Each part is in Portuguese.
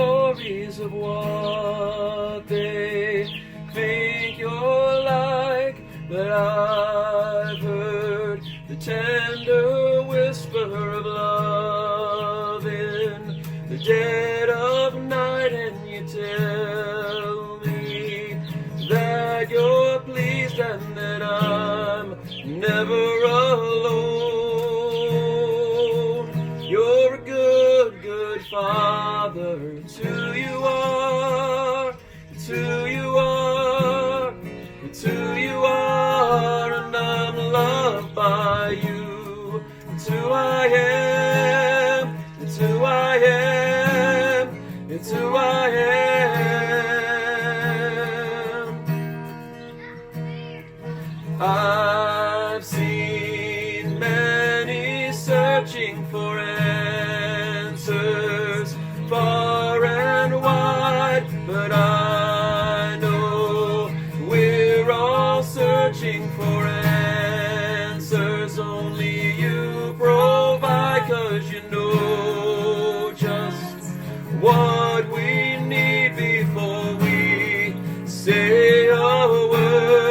stories of what they think you're like, but I've heard the tender whisper of love in the dead of night, and you tell me that you're pleased and that I'm never alone. You're a good, good Father, it's who you are, it's who you are, it's who you are, and I'm loved by you. It's who I am, it's who I am, it's who I am. I've seen many searching for answers far and wide, but I know we're all searching for answers only you provide, 'cause you know just what we need before we say a word.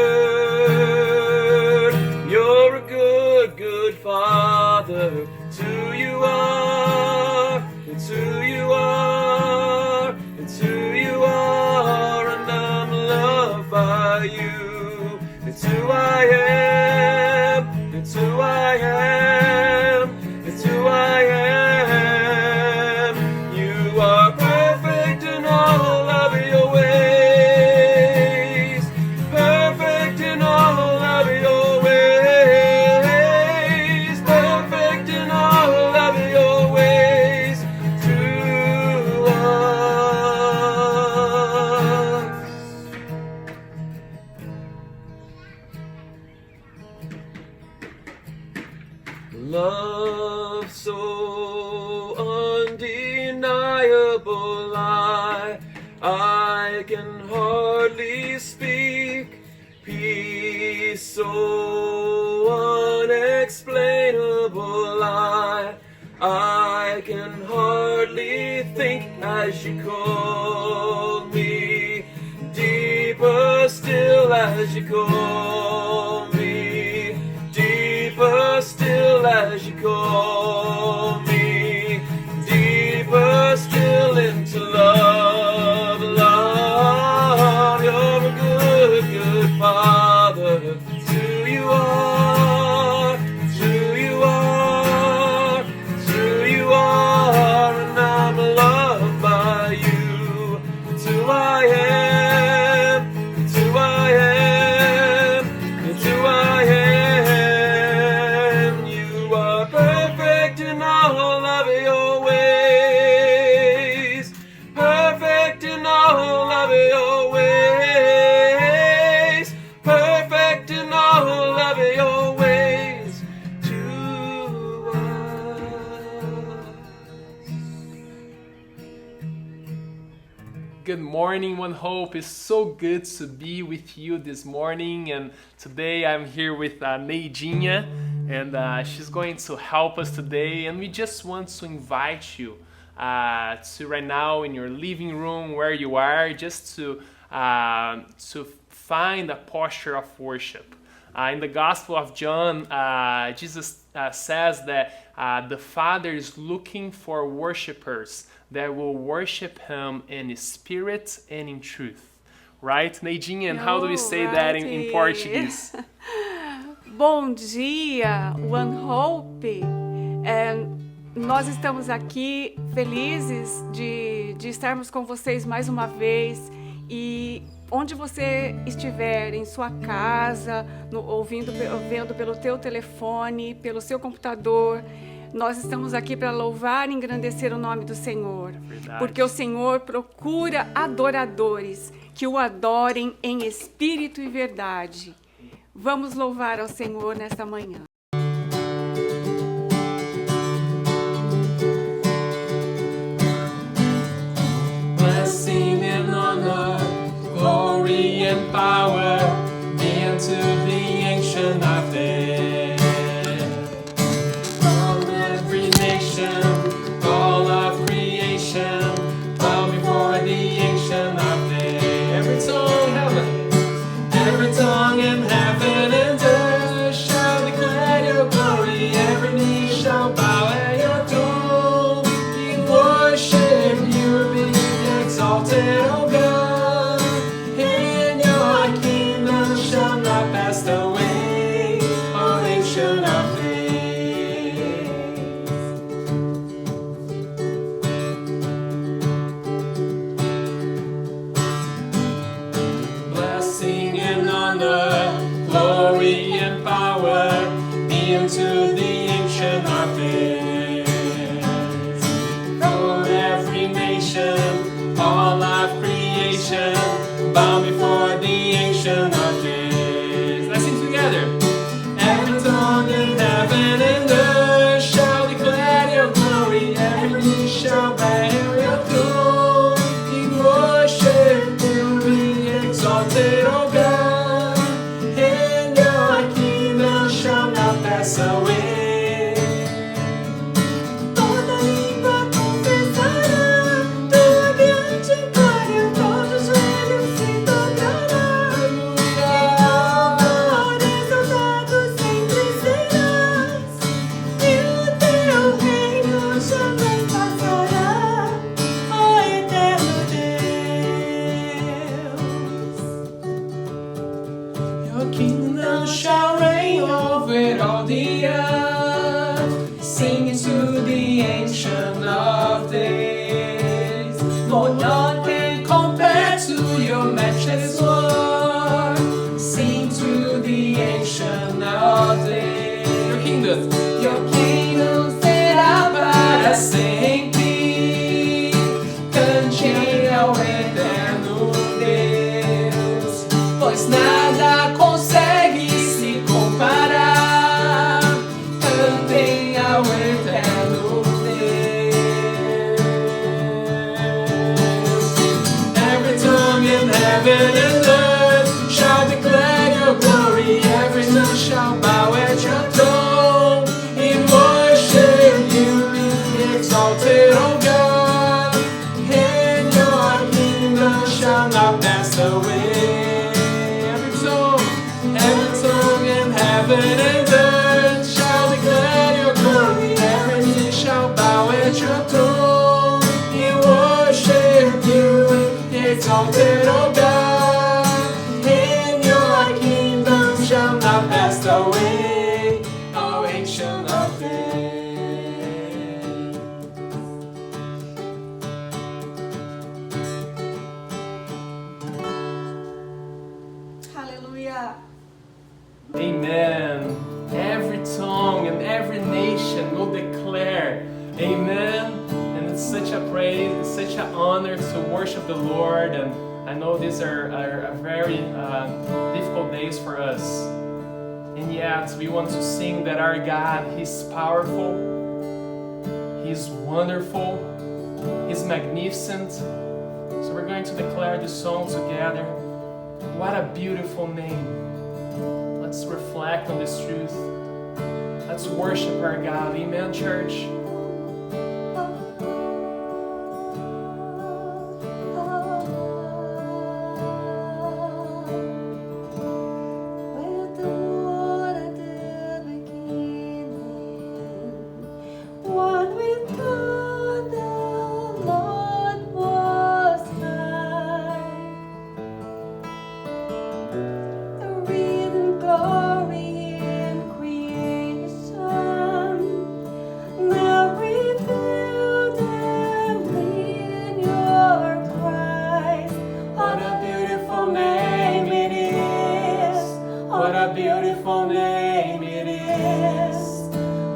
You're a good, good Father, it's who you are, it's who you are, it's who you are, and I'm loved by you. It's who I am, it's who I am, it's who I am. You are perfect in all of your ways, perfect in all of your ways, perfect in all of your ways to us. Love so undeniable, I can hardly speak. Peace so unexplainable, I can hardly think as you call me. Deeper still as you call me. Deeper still as you call me. Deeper still into love, love. You're a good, good Father. It's who you are, it's who you are, it's who you are, and I'm loved by you. It's who I am, it's who I am, it's who I am. You are perfect in all of your ways, perfect in all of your ways, perfect in all of your ways to us. Good morning, One Hope. It's so good to be with you this morning, and today I'm here with Neidinha, and she's going to help us today, and we just want to invite you to right now in your living room where you are, just to find a posture of worship. In the Gospel of John, Jesus says that the Father is looking for worshipers that will worship Him in spirit and in truth. Right, Neidinha? And how do we say that in Portuguese? Bom dia, One Hope. Nós estamos aqui felizes de estarmos com vocês mais uma vez, e onde você estiver, em sua casa, vendo pelo teu telefone, pelo seu computador, nós estamos aqui para louvar e engrandecer o nome do Senhor. Verdade. Porque o Senhor procura adoradores que o adorem em espírito e verdade. Vamos louvar ao Senhor nesta manhã. Blessing and honor, glory and power be unto the Ancient of Days. From every nation, all of creation, bow before all of creation bow before the Ancient of Days. Let's sing together. Every tongue in heaven and earth shall declare your glory. Every knee shall bow your throne. In worship will be exalted, O God, and your kingdom shall not pass away. Kingdom shall reign over all the earth, singing to the Ancient of Days. For none can compare to your matchless word. Sing to the Ancient of Days. Your kingdom será para sempre, cante ao eterno Deus, pois nada consegue se comparar. Cantem ao eterno Deus. Every tongue in heaven and earth shall declare your glory. Every tongue shall bow at your throne. In worship you be exalted, O God, and your kingdom shall not pass away. Every tongue in heaven and earth shall declare your glory. Every knee shall bow at your throne. In worship you exalted, O God, and your kingdom shall not pass away, O Ancient of Days. Aleluia. Amen. Every tongue and every nation will declare, Amen. And it's such a praise, it's such an honor to worship the Lord. And I know these are very difficult days for us. And yet we want to sing that our God, He's powerful, He's wonderful, He's magnificent. So we're going to declare this song together. What a beautiful name. Let's reflect on this truth. Let's worship our God. Amen, church.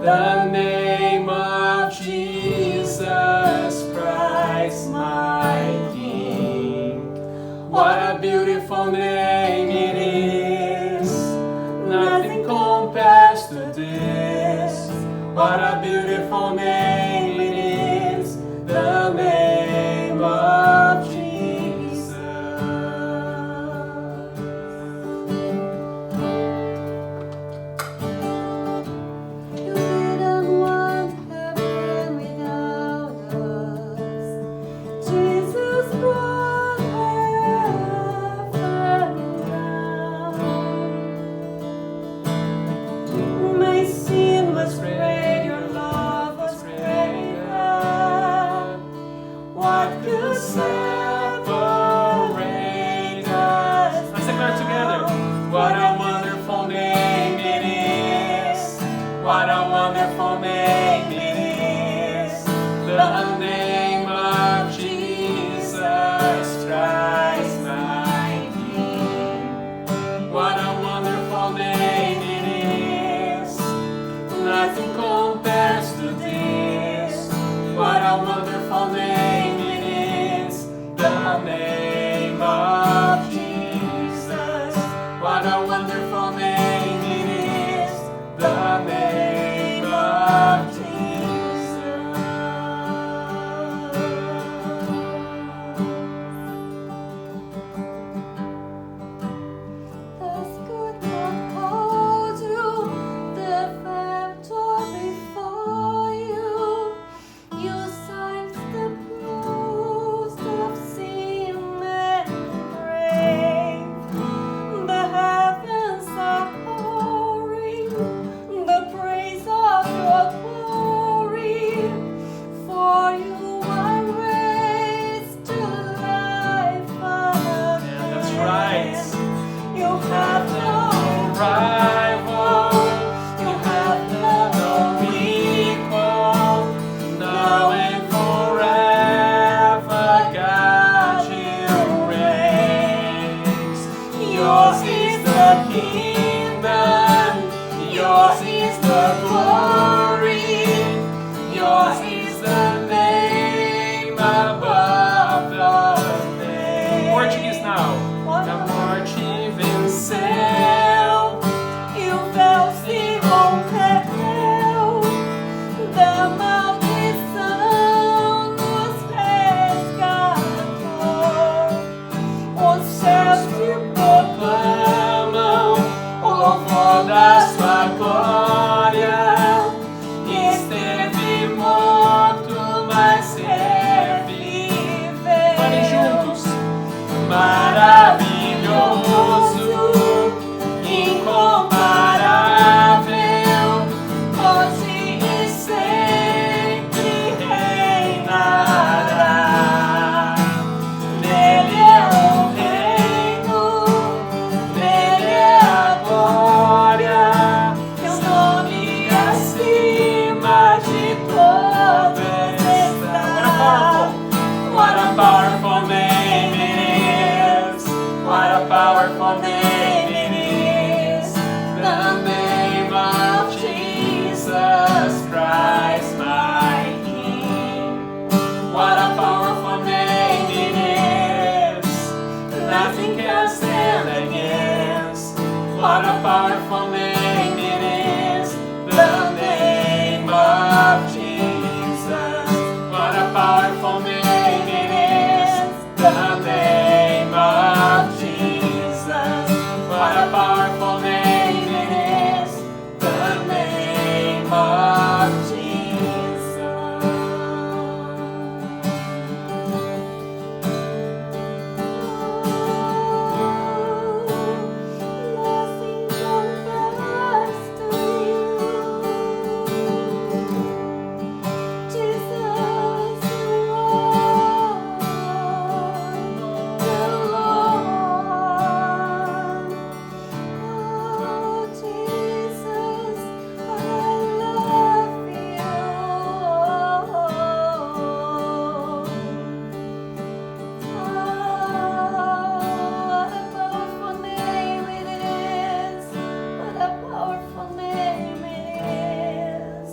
The name of Jesus Christ, my King. What a beautiful name it is. Nothing compares to this. What a beautiful name it is. The name of Jesus. What a wonderful name it is, the name of Jesus Christ, my King. What a wonderful name it is, nothing compares to this. What a wonderful name it is, the kingdom, yours is the glory, yours is the name above the name. Português now. A morte venceu E o véu se rompeu, da maldição nos resgatou. Os céus te proclamam o louvor da sua glória. Esteve morto, mas reviveu. Falem juntos. Maravilhoso, incomparável, hoje e sempre reinará. Nele é o reino, nele é a glória, teu nome acima de todos está. What a powerful name it is. What a powerful name it is. The name of Jesus Christ, my King. What a powerful name it is. Nothing can stand against. What a powerful name it is. The name of Jesus. What a powerful name it is. The name of Jesus. What a powerful name it is. The name of Jesus. Nothing compares to you, Jesus, you are the Lord. Oh, Jesus, I love you. What a powerful name it is. What a powerful name it is.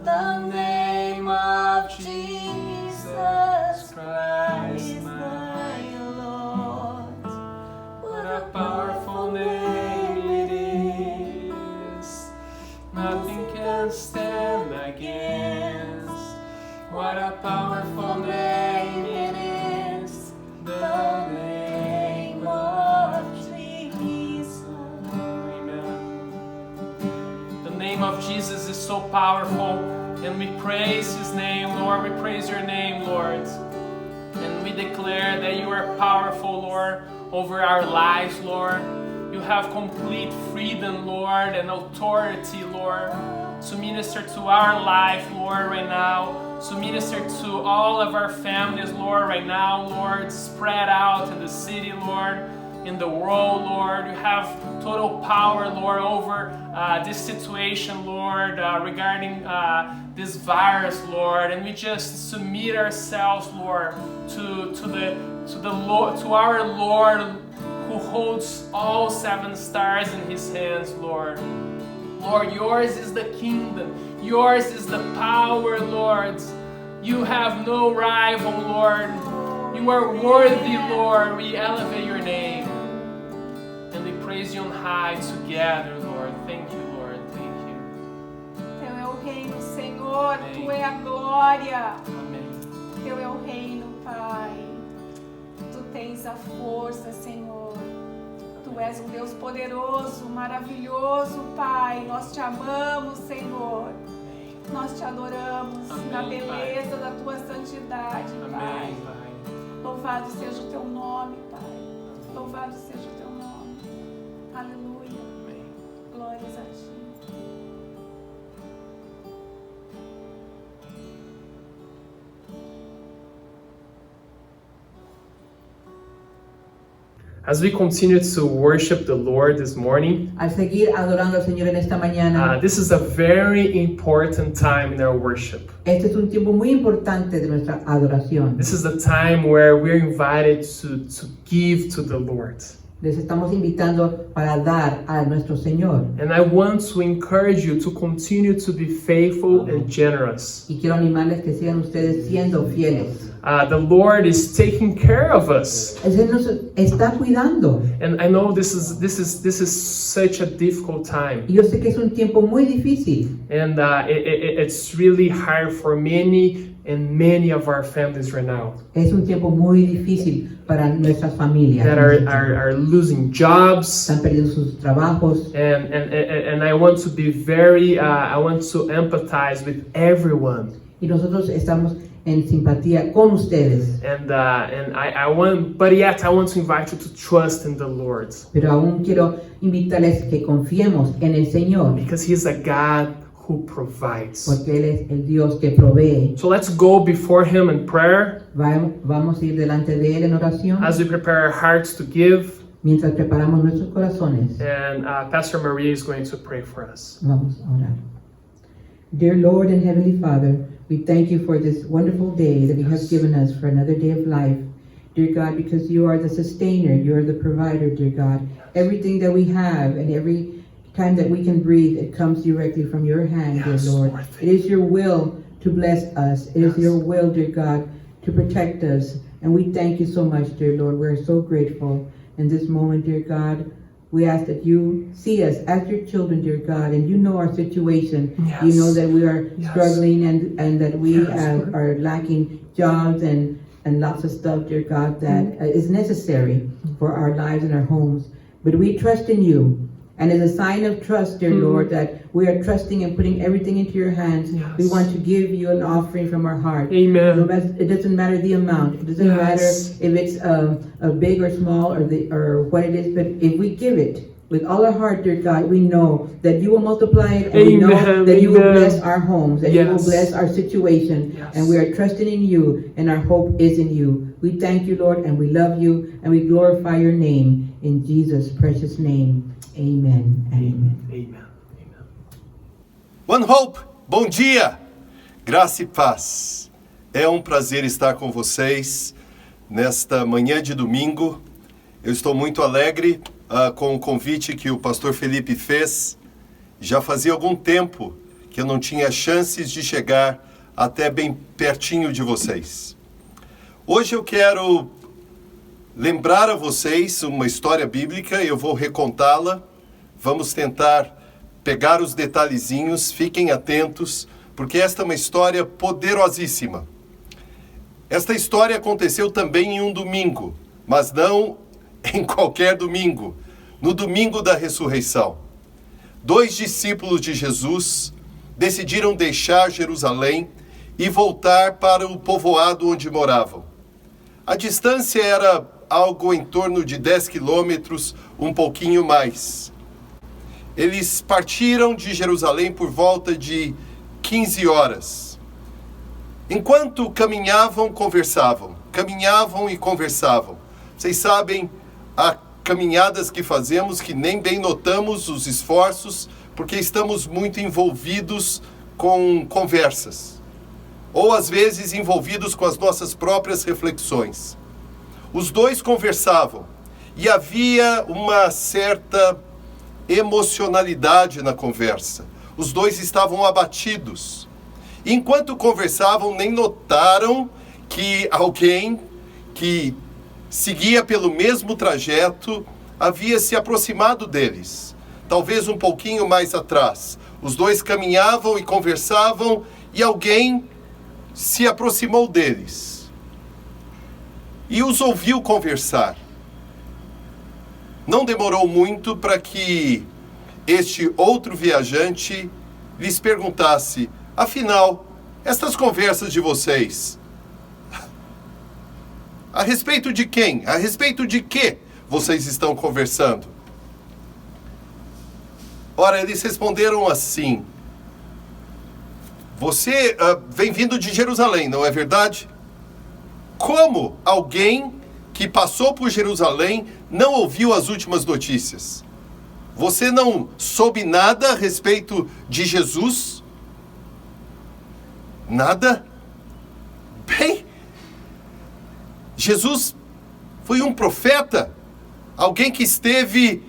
The name of Jesus Christ, my Lord. What a powerful name it is. Nothing can stand against. What a powerful name it is. The name of Jesus. Amen. The name of Jesus is so powerful, and we praise His name, Lord. We praise Your name, Lord. And we declare that You are powerful, Lord, over our lives, Lord. You have complete freedom, Lord, and authority, Lord, to minister to our life, Lord, right now. To minister to all of our families, Lord, right now, Lord, spread out in the city, Lord, in the world, Lord. You have total power, Lord, over this situation, Lord, regarding this virus, Lord, and we just submit ourselves, Lord, to our Lord, who holds all 7 stars in His hands, Lord. Lord, Yours is the kingdom, Yours is the power, Lord. You have no rival, Lord. You are worthy, Lord. We elevate Your name, and we praise You on high together, Lord. Thank You, Lord. Thank You. Teu é o reino, Senhor. Amém. Tu é a glória. Amém. Teu é o reino, Pai. Tu tens a força, Senhor. Tu és um Deus poderoso, maravilhoso, Pai. Nós Te amamos, Senhor. Nós Te adoramos Amém, na beleza da Tua santidade, Pai. Amém, Pai. Louvado seja o Teu nome, Pai. Louvado seja o Teu nome. Aleluia. Amém. Glórias a Ti. As we continue to worship the Lord this morning, Al seguir adorando al Señor en esta mañana, this is a very important time in our worship. este es un tiempo muy importante de nuestra adoración. This is the time where we're invited to give to the Lord. Les estamos invitando para dar a nuestro Señor. And I want to encourage you to continue to be faithful and generous. Y quiero animarles que sigan ustedes siendo fieles. The Lord is taking care of us. Él nos está cuidando. And I know this is such a difficult time. Y yo sé que es un tiempo muy difícil. And it's really hard for many of our families right now Es un tiempo muy difícil para nuestras familias. that are losing jobs. Están perdiendo sus trabajos. And I want to be I want to empathize with everyone. Y nosotros estamos en simpatía con ustedes. And I want, but yet I want to invite you to trust in the Lord, Pero aún quiero invitarles que confiemos en el Señor. because He's a God who provides. Porque Él es el Dios que provee. So let's go before Him in prayer Vamos a ir delante de Él en oración. as we prepare our hearts to give. Mientras preparamos nuestros corazones. And Pastor Maria is going to pray for us. Vamos a orar. Dear Lord and Heavenly Father, we thank you for this wonderful day that you have given us for another day of life. Dear God, because you are the sustainer, you are the provider, dear God. Everything that we have and every time that we can breathe, it comes directly from your hand, Yes, dear Lord. Lord. It is your will to bless us. It is your will, dear God, to protect us. And we thank you so much, dear Lord. We're so grateful in this moment, dear God. We ask that you see us as your children, dear God, and you know our situation. Yes. You know that we are Yes. struggling and that we Yes, Lord. are lacking jobs and lots of stuff, dear God, that is necessary for our lives and our homes. But we trust in you. And as a sign of trust, dear Lord, that we are trusting and putting everything into your hands, Yes. we want to give you an offering from our heart. Amen. It doesn't matter the amount. It doesn't Yes. matter if it's a big or small or what it is. But if we give it with all our heart, dear God, we know that you will multiply it, and we know Amen. that you will Amen. bless our homes, that you will Yes. bless our situation, Yes. and we are trusting in you, and our hope is in you. We thank you, Lord, and we love you, and we glorify your name in Jesus' precious name. Amen and amen. Amen. Amen. One Hope, bom dia, graça e paz. É um prazer estar com vocês nesta manhã de domingo. Eu estou muito alegre com o convite que o pastor Felipe fez. Já fazia algum tempo que eu não tinha chances de chegar até bem pertinho de vocês. Hoje eu quero lembrar a vocês uma história bíblica, eu vou recontá-la. Vamos tentar pegar os detalhezinhos, fiquem atentos, porque esta é uma história poderosíssima. Esta história aconteceu também em um domingo, mas não em qualquer domingo, no domingo da ressurreição. 2 discípulos de Jesus decidiram deixar Jerusalém e voltar para o povoado onde moravam. A distância era algo em torno de 10 quilômetros, um pouquinho mais. Eles partiram de Jerusalém por volta de 15 horas. Enquanto caminhavam, conversavam. Caminhavam e conversavam. Vocês sabem, há caminhadas que fazemos que nem bem notamos os esforços, porque estamos muito envolvidos com conversas. Ou às vezes envolvidos com as nossas próprias reflexões. Os dois conversavam e havia uma certa emocionalidade na conversa. Os dois estavam abatidos. Enquanto conversavam, nem notaram que alguém que seguia pelo mesmo trajeto havia se aproximado deles. Talvez um pouquinho mais atrás. Os dois caminhavam e conversavam e alguém se aproximou deles e os ouviu conversar. Não demorou muito para que este outro viajante lhes perguntasse: afinal, estas conversas de vocês, a respeito de quem? A respeito de que vocês estão conversando? Ora, eles responderam assim: você vem vindo de Jerusalém, não é verdade? Como alguém que passou por Jerusalém não ouviu as últimas notícias? Você não soube nada a respeito de Jesus? Nada? Bem, Jesus foi um profeta alguém que esteve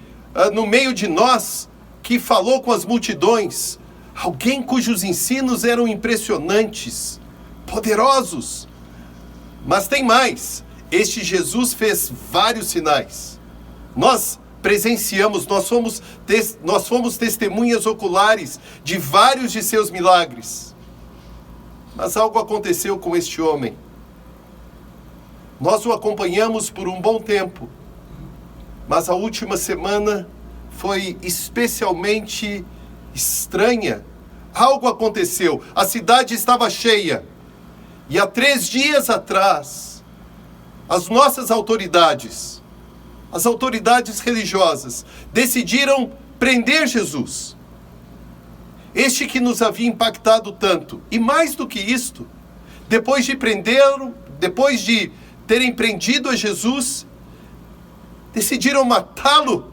no meio de nós, que falou com as multidões, alguém cujos ensinos eram impressionantes, poderosos. Mas tem mais, este Jesus fez vários sinais. Nós presenciamos, nós fomos testemunhas oculares de vários de seus milagres. Mas algo aconteceu com este homem. Nós o acompanhamos por um bom tempo, mas a última semana foi especialmente estranha. Algo aconteceu, a cidade estava cheia. E há 3 dias atrás, as nossas autoridades, as autoridades religiosas, decidiram prender Jesus. Este que nos havia impactado tanto. E mais do que isto, depois de prendê-lo, depois de terem prendido a Jesus, decidiram matá-lo.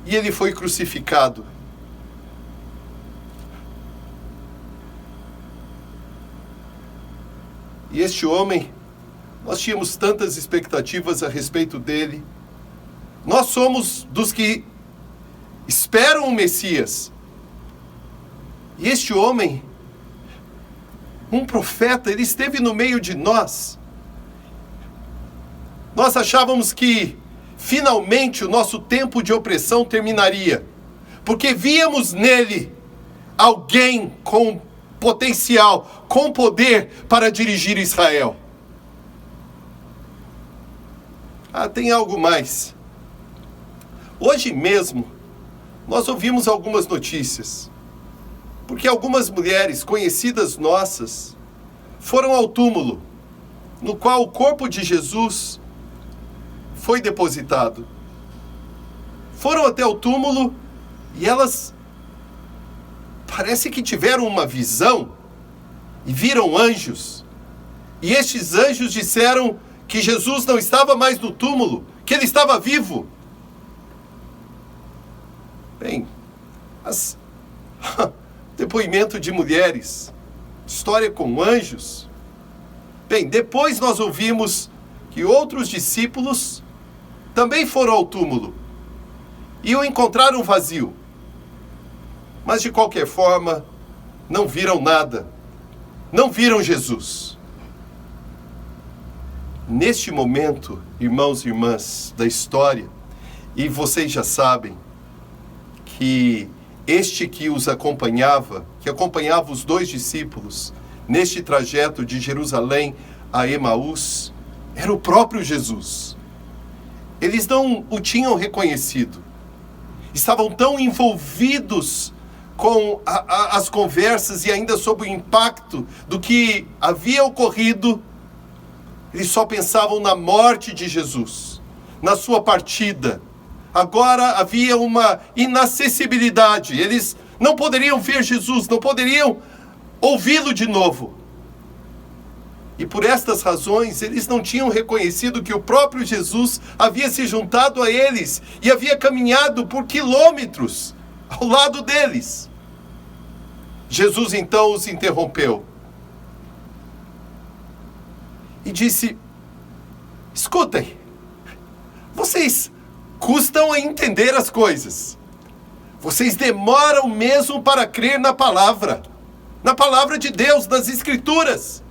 E ele foi crucificado. E este homem, nós tínhamos tantas expectativas a respeito dele. Nós somos dos que esperam o Messias. E este homem, um profeta, ele esteve no meio de nós. Nós achávamos que finalmente o nosso tempo de opressão terminaria, porque víamos nele alguém com potencial, com poder para dirigir Israel. Tem algo mais. Hoje mesmo, nós ouvimos algumas notícias, porque algumas mulheres conhecidas nossas foram ao túmulo, no qual o corpo de Jesus foi depositado. Foram até o túmulo e elas parece que tiveram uma visão e viram anjos. E estes anjos disseram que Jesus não estava mais no túmulo, que ele estava vivo. Bem, depoimento de mulheres, história com anjos. Bem, depois nós ouvimos que outros discípulos também foram ao túmulo e o encontraram vazio. Mas de qualquer forma, não viram nada. Não viram Jesus. Neste momento, irmãos e irmãs da história, e vocês já sabem que este que os acompanhava, que acompanhava os 2 discípulos neste trajeto de Jerusalém a Emaús, era o próprio Jesus. Eles não o tinham reconhecido. Estavam tão envolvidos com as conversas e ainda sob o impacto do que havia ocorrido, eles só pensavam na morte de Jesus, na sua partida. Agora havia uma inacessibilidade. Eles não poderiam ver Jesus, não poderiam ouvi-lo de novo. E por estas razões, eles não tinham reconhecido que o próprio Jesus havia se juntado a eles e havia caminhado por quilômetros ao lado deles. Jesus então os interrompeu e disse: escutem, vocês custam a entender as coisas. Vocês demoram mesmo para crer na palavra de Deus, nas Escrituras.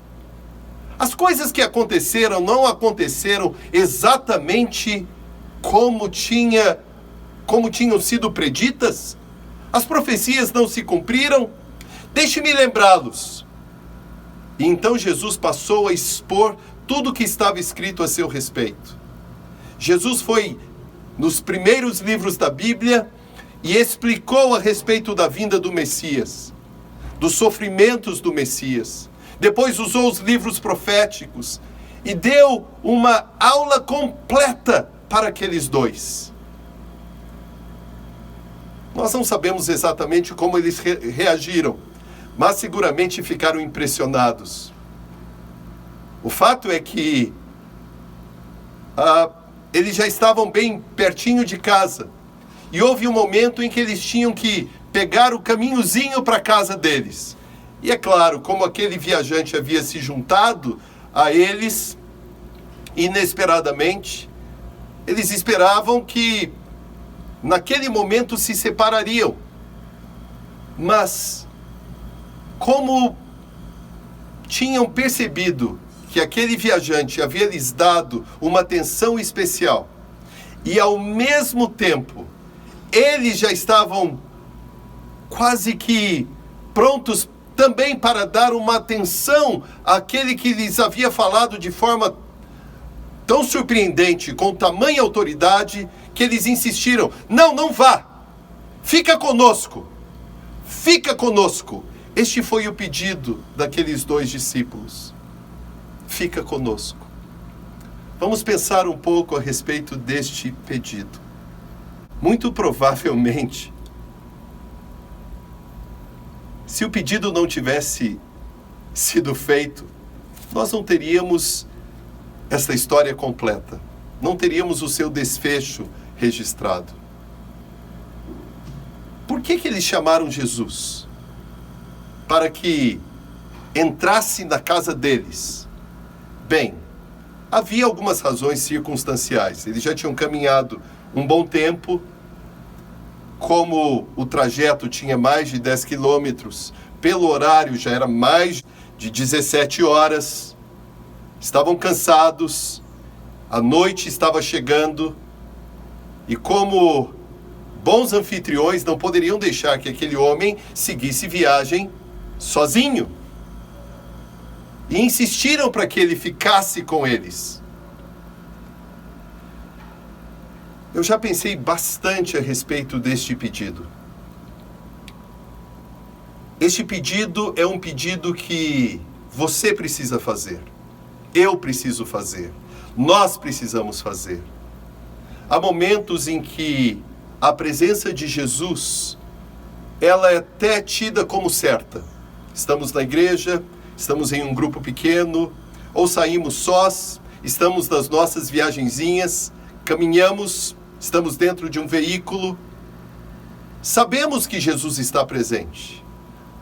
As coisas que aconteceram não aconteceram exatamente como tinham sido preditas. As profecias não se cumpriram. Deixe-me lembrá-los. E então Jesus passou a expor tudo o que estava escrito a seu respeito. Jesus foi nos primeiros livros da Bíblia e explicou a respeito da vinda do Messias, dos sofrimentos do Messias. Depois usou os livros proféticos e deu uma aula completa para aqueles 2. Nós não sabemos exatamente como eles reagiram, mas seguramente ficaram impressionados. O fato é que eles já estavam bem pertinho de casa. E houve um momento em que eles tinham que pegar o caminhozinho para a casa deles. E é claro, como aquele viajante havia se juntado a eles inesperadamente, Eles esperavam que naquele momento se separariam. Mas, como tinham percebido que aquele viajante havia lhes dado uma atenção especial, e ao mesmo tempo, eles já estavam quase que prontos também para dar uma atenção àquele que lhes havia falado de forma tão surpreendente, com tamanha autoridade, que eles insistiram: não, não vá, fica conosco, fica conosco. Este foi o pedido daqueles 2 discípulos. Fica conosco. Vamos pensar um pouco a respeito deste pedido. Muito provavelmente, se o pedido não tivesse sido feito, nós não teríamos esta história completa. Não teríamos o seu desfecho registrado. Por que eles chamaram Jesus? Para que entrasse na casa deles. Bem, havia algumas razões circunstanciais. Eles já tinham caminhado um bom tempo. Como o trajeto tinha mais de 10 quilômetros, pelo horário já era mais de 17 horas. Estavam cansados, a noite estava chegando, e como bons anfitriões não poderiam deixar que aquele homem seguisse viagem sozinho. E insistiram para que ele ficasse com eles. Eu já pensei bastante a respeito deste pedido. Este pedido é um pedido que você precisa fazer. Eu preciso fazer. Nós precisamos fazer. Há momentos em que a presença de Jesus, ela é até tida como certa. Estamos na igreja, estamos em um grupo pequeno, ou saímos sós, estamos nas nossas viagenzinhas, caminhamos, estamos dentro de um veículo. Sabemos que Jesus está presente,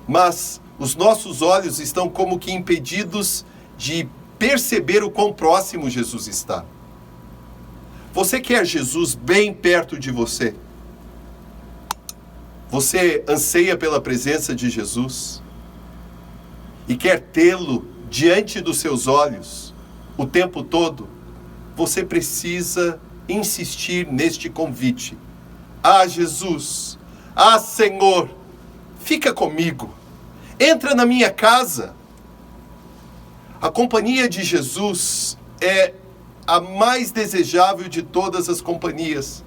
mas os nossos olhos estão como que impedidos de perceber o quão próximo Jesus está. Você quer Jesus bem perto de você? Você anseia pela presença de Jesus? E quer tê-lo diante dos seus olhos o tempo todo? Você precisa insistir neste convite. Ah, Jesus! Ah, Senhor! Fica comigo! Entra na minha casa! A companhia de Jesus é a mais desejável de todas as companhias.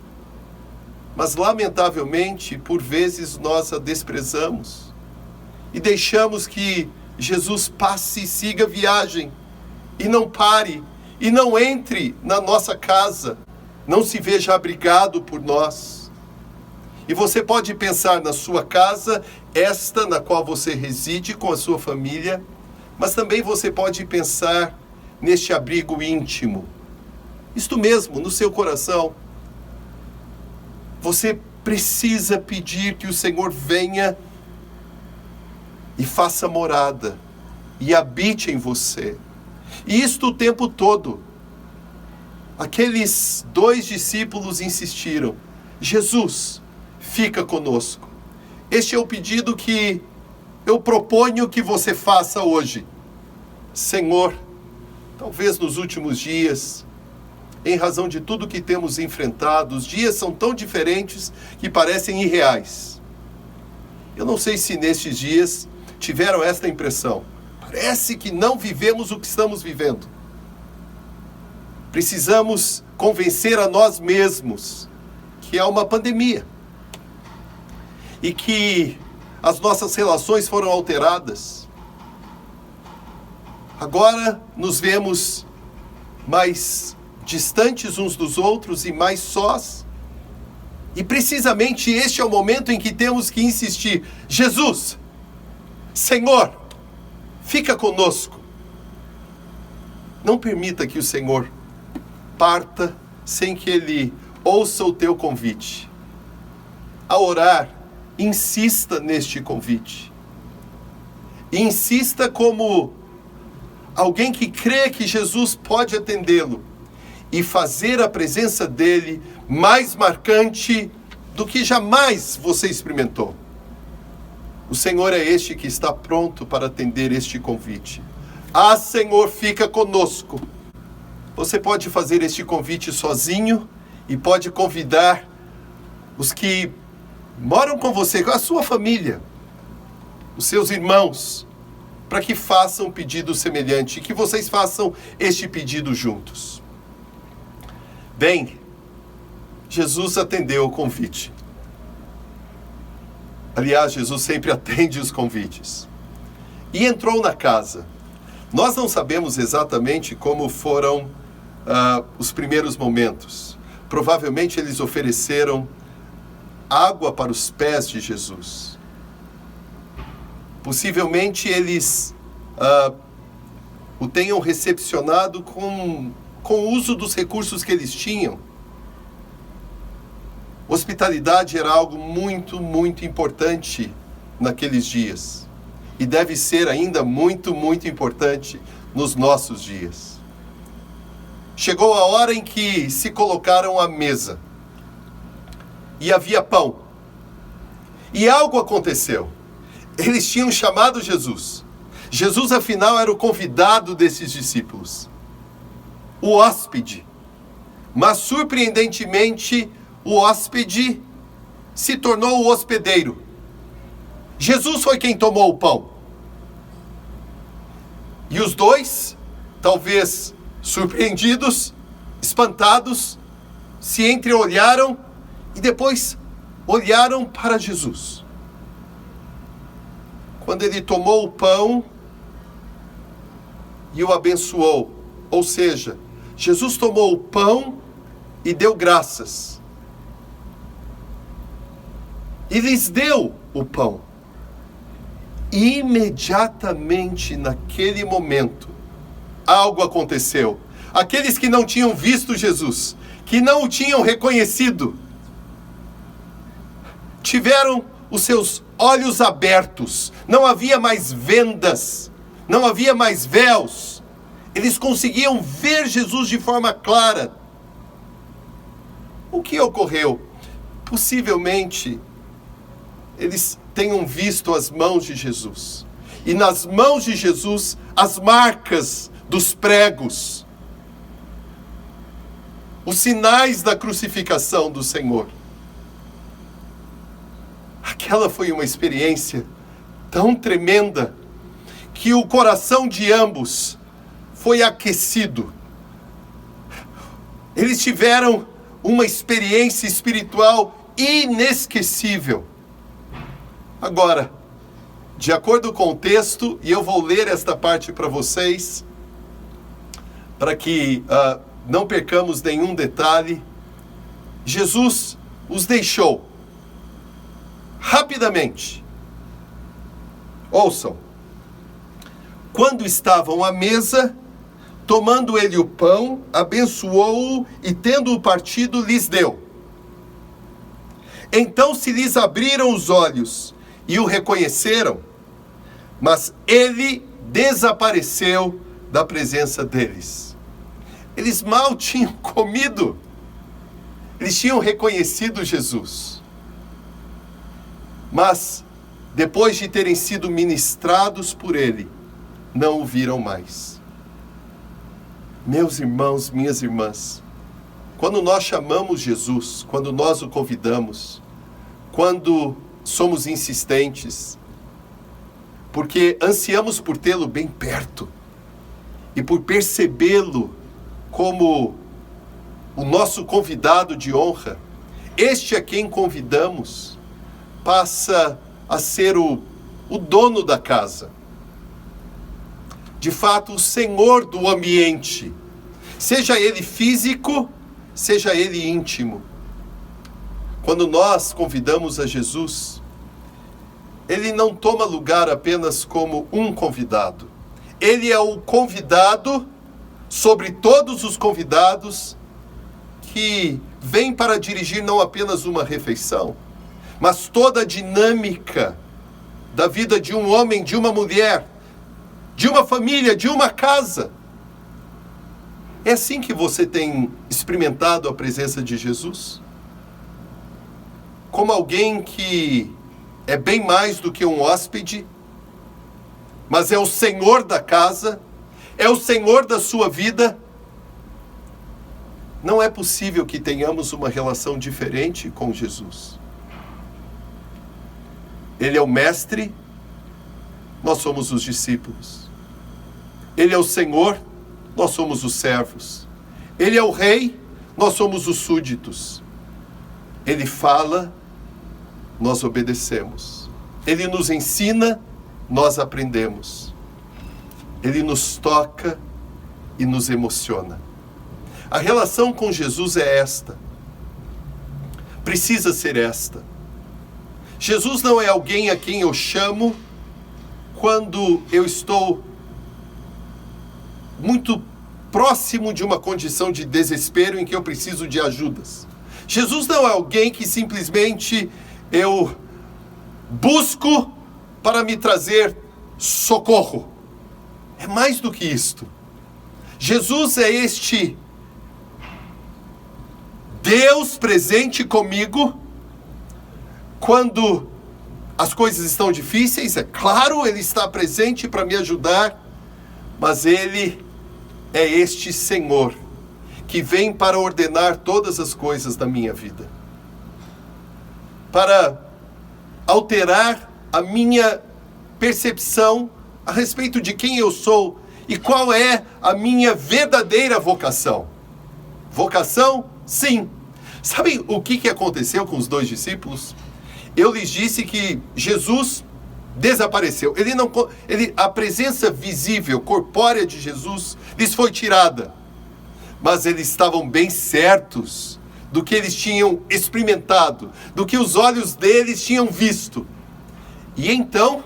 Mas, lamentavelmente, por vezes nós a desprezamos e deixamos que Jesus passe e siga a viagem e não pare e não entre na nossa casa, não se veja abrigado por nós. E você pode pensar na sua casa, esta na qual você reside com a sua família, mas também você pode pensar neste abrigo íntimo. Isto mesmo, no seu coração. Você precisa pedir que o Senhor venha e faça morada e habite em você. E isto o tempo todo. Aqueles 2 discípulos insistiram: Jesus, fica conosco. Este é o pedido que eu proponho que você faça hoje. Senhor, talvez nos últimos dias, em razão de tudo que temos enfrentado, os dias são tão diferentes que parecem irreais. Eu não sei se nestes dias tiveram esta impressão. Parece que não vivemos o que estamos vivendo. Precisamos convencer a nós mesmos que é uma pandemia e que as nossas relações foram alteradas. Agora nos vemos mais distantes uns dos outros e mais sós. E precisamente este é o momento em que temos que insistir: Jesus, Senhor, fica conosco. Não permita que o Senhor parta sem que Ele ouça o teu convite. Ao orar, insista neste convite. E insista como alguém que crê que Jesus pode atendê-lo. e fazer a presença dele mais marcante do que jamais você experimentou. O Senhor é este que está pronto para atender este convite. Ah, Senhor, fica conosco. Você pode fazer este convite sozinho e pode convidar os que moram com você, a sua família, os seus irmãos, para que façam um pedido semelhante, que vocês façam este pedido juntos. Bem, Jesus atendeu o convite. Aliás, Jesus sempre atende os convites. E entrou na casa. Nós não sabemos exatamente como foram os primeiros momentos. Provavelmente eles ofereceram água para os pés de Jesus. Possivelmente eles o tenham recepcionado com o uso dos recursos que eles tinham. Hospitalidade era algo muito, muito importante naqueles dias. E deve ser ainda muito, muito importante nos nossos dias. Chegou a hora em que se colocaram à mesa. E havia pão. E algo aconteceu. Eles tinham chamado Jesus. Jesus, afinal, era o convidado desses discípulos. O hóspede. Mas, surpreendentemente, o hóspede se tornou o hospedeiro. Jesus foi quem tomou o pão. E os dois, talvez surpreendidos, espantados, se entreolharam e depois olharam para Jesus. Quando ele tomou o pão e o abençoou, ou seja, Jesus tomou o pão e deu graças. E lhes deu o pão. Imediatamente naquele momento, algo aconteceu. Aqueles que não tinham visto Jesus, que não o tinham reconhecido, tiveram os seus olhos abertos. Não havia mais vendas, não havia mais véus. Eles conseguiam ver Jesus de forma clara. O que ocorreu? Possivelmente, eles tenham visto as mãos de Jesus. E nas mãos de Jesus, as marcas dos pregos. Os sinais da crucificação do Senhor. Aquela foi uma experiência tão tremenda que o coração de ambos foi aquecido. Eles tiveram uma experiência espiritual inesquecível. Agora, de acordo com o texto, e eu vou ler esta parte para vocês, para que não percamos nenhum detalhe. Jesus os deixou rapidamente. Ouçam. Quando estavam à mesa, tomando ele o pão, abençoou-o e, tendo-o partido, lhes deu. Então se lhes abriram os olhos e o reconheceram, mas ele desapareceu da presença deles. Eles mal tinham comido. Eles tinham reconhecido Jesus. Mas, depois de terem sido ministrados por ele, não o viram mais. Meus irmãos, minhas irmãs, quando nós chamamos Jesus, quando nós o convidamos, quando somos insistentes, porque ansiamos por tê-lo bem perto e por percebê-lo como o nosso convidado de honra, este a quem convidamos passa a ser o dono da casa. De fato, o senhor do ambiente, seja ele físico, seja ele íntimo. Quando nós convidamos a Jesus, ele não toma lugar apenas como um convidado. Ele é o convidado sobre todos os convidados que vem para dirigir não apenas uma refeição, mas toda a dinâmica da vida de um homem, de uma mulher, de uma família, de uma casa. É assim que você tem experimentado a presença de Jesus? Como alguém que é bem mais do que um hóspede, mas é o Senhor da casa, é o Senhor da sua vida? Não é possível que tenhamos uma relação diferente com Jesus. Ele é o mestre, nós somos os discípulos. Ele é o Senhor, nós somos os servos. Ele é o rei, nós somos os súditos. Ele fala, nós obedecemos. Ele nos ensina, nós aprendemos. Ele nos toca e nos emociona. A relação com Jesus é esta. Precisa ser esta. Jesus não é alguém a quem eu chamo quando eu estou muito próximo de uma condição de desespero em que eu preciso de ajudas. Jesus não é alguém que simplesmente eu busco para me trazer socorro. É mais do que isto. Jesus é este Deus presente comigo quando as coisas estão difíceis. É claro, Ele está presente para me ajudar, mas Ele é este Senhor que vem para ordenar todas as coisas da minha vida, para alterar a minha percepção a respeito de quem eu sou e qual é a minha verdadeira vocação. Vocação? Sim. Sabem o que aconteceu com os 2 discípulos? Eu lhes disse que Jesus desapareceu. A presença visível, corpórea de Jesus lhes foi tirada. Mas eles estavam bem certos do que eles tinham experimentado, do que os olhos deles tinham visto. E então,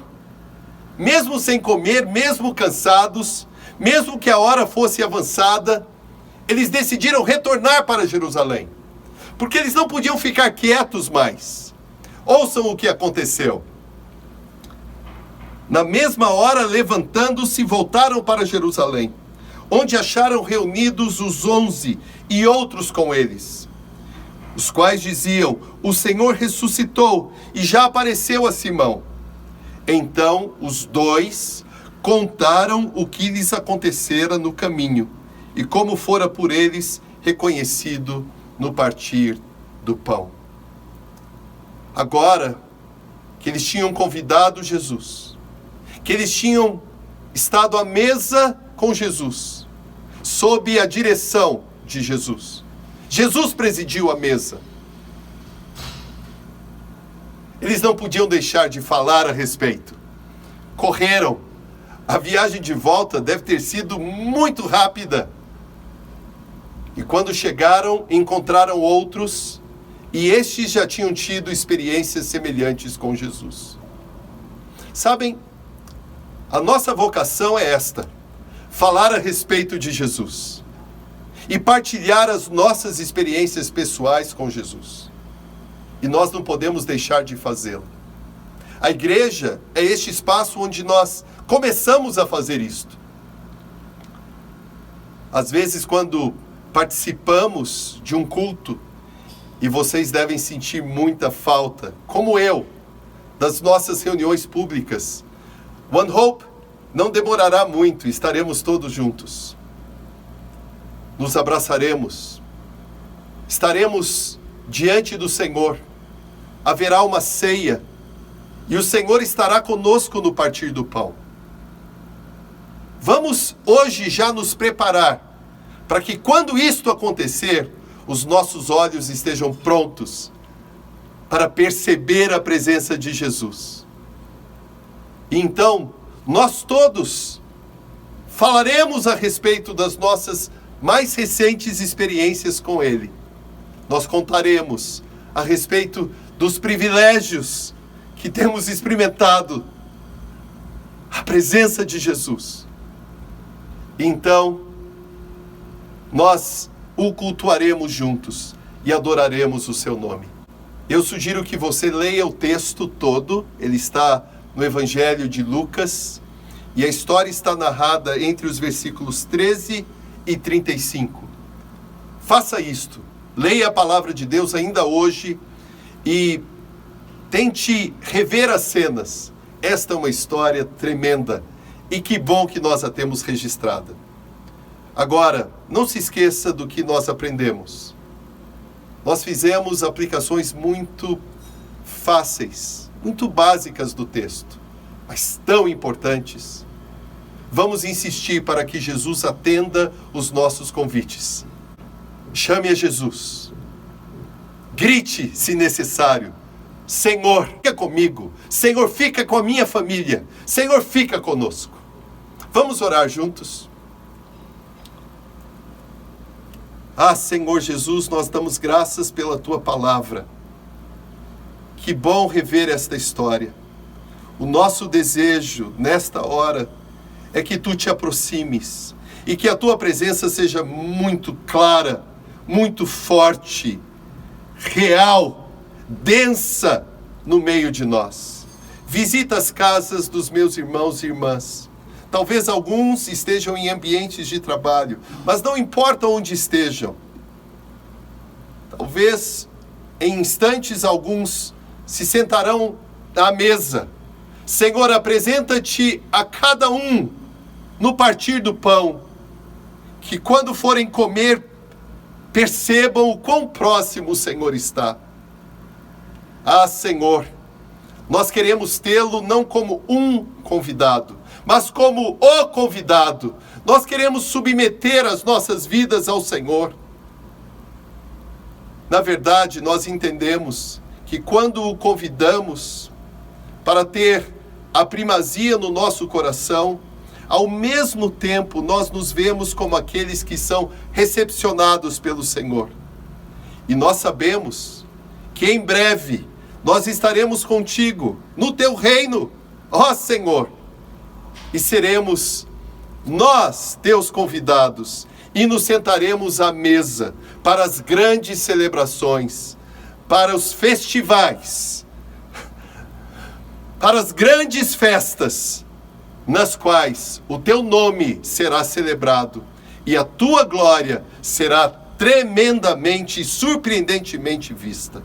mesmo sem comer, mesmo cansados, mesmo que a hora fosse avançada, eles decidiram retornar para Jerusalém, porque eles não podiam ficar quietos mais. Ouçam o que aconteceu. Na mesma hora, levantando-se, voltaram para Jerusalém, onde acharam reunidos os 11 e outros com eles, os quais diziam: o Senhor ressuscitou e já apareceu a Simão. Então os 2 contaram o que lhes acontecera no caminho e como fora por eles reconhecido no partir do pão. Agora que eles tinham convidado Jesus, que eles tinham estado à mesa com Jesus, sob a direção de Jesus. Jesus presidiu a mesa. Eles não podiam deixar de falar a respeito. Correram. A viagem de volta deve ter sido muito rápida. E quando chegaram, encontraram outros, e estes já tinham tido experiências semelhantes com Jesus. Sabem, a nossa vocação é esta: falar a respeito de Jesus e partilhar as nossas experiências pessoais com Jesus. E nós não podemos deixar de fazê-lo. A igreja é este espaço onde nós começamos a fazer isto. Às vezes, quando participamos de um culto, e vocês devem sentir muita falta, como eu, das nossas reuniões públicas, One Hope não demorará muito, estaremos todos juntos. Nos abraçaremos, estaremos diante do Senhor, haverá uma ceia, e o Senhor estará conosco no partir do pão. Vamos hoje já nos preparar, para que quando isto acontecer, os nossos olhos estejam prontos para perceber a presença de Jesus. E então, nós todos falaremos a respeito das nossas mais recentes experiências com Ele. Nós contaremos a respeito dos privilégios que temos experimentado, a presença de Jesus. Então, nós o cultuaremos juntos e adoraremos o seu nome. Eu sugiro que você leia o texto todo, ele está no Evangelho de Lucas, e a história está narrada entre os versículos 13 e 35. Faça isto. Leia a palavra de Deus ainda hoje e tente rever as cenas. Esta é uma história tremenda e que bom que nós a temos registrada. Agora, não se esqueça do que nós aprendemos. Nós fizemos aplicações muito fáceis, muito básicas do texto, mas tão importantes. Vamos insistir para que Jesus atenda os nossos convites. Chame a Jesus. Grite, se necessário. Senhor, fica comigo. Senhor, fica com a minha família. Senhor, fica conosco. Vamos orar juntos? Ah, Senhor Jesus, nós damos graças pela Tua palavra. Que bom rever esta história. O nosso desejo, nesta hora, é que Tu te aproximes e que a Tua presença seja muito clara, muito forte, real, densa no meio de nós. Visita as casas dos meus irmãos e irmãs. Talvez alguns estejam em ambientes de trabalho, mas não importa onde estejam. Talvez em instantes alguns se sentarão à mesa. Senhor, apresenta-te a cada um no partir do pão, que quando forem comer, percebam o quão próximo o Senhor está. Ah, Senhor, nós queremos tê-lo não como um convidado, mas como o convidado. Nós queremos submeter as nossas vidas ao Senhor. Na verdade, nós entendemos que quando o convidamos para ter a primazia no nosso coração, ao mesmo tempo nós nos vemos como aqueles que são recepcionados pelo Senhor. E nós sabemos que em breve nós estaremos contigo no teu reino, ó Senhor. E seremos nós, teus convidados, e nos sentaremos à mesa para as grandes celebrações, para os festivais, para as grandes festas, nas quais o teu nome será celebrado e a tua glória será tremendamente e surpreendentemente vista.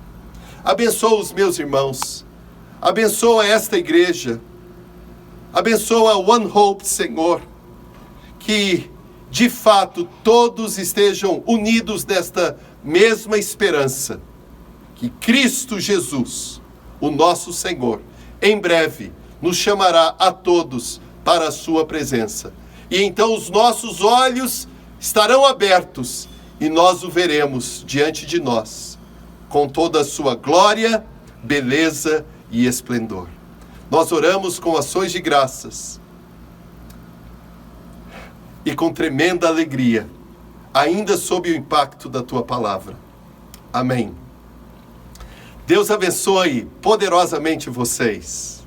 Abençoa os meus irmãos, abençoa esta igreja, abençoa One Hope, Senhor, que de fato todos estejam unidos nesta mesma esperança, que Cristo Jesus, o nosso Senhor, em breve nos chamará a todos para a sua presença. E então os nossos olhos estarão abertos e nós o veremos diante de nós, com toda a sua glória, beleza e esplendor. Nós oramos com ações de graças e com tremenda alegria, ainda sob o impacto da tua palavra. Amém. Deus abençoe poderosamente vocês.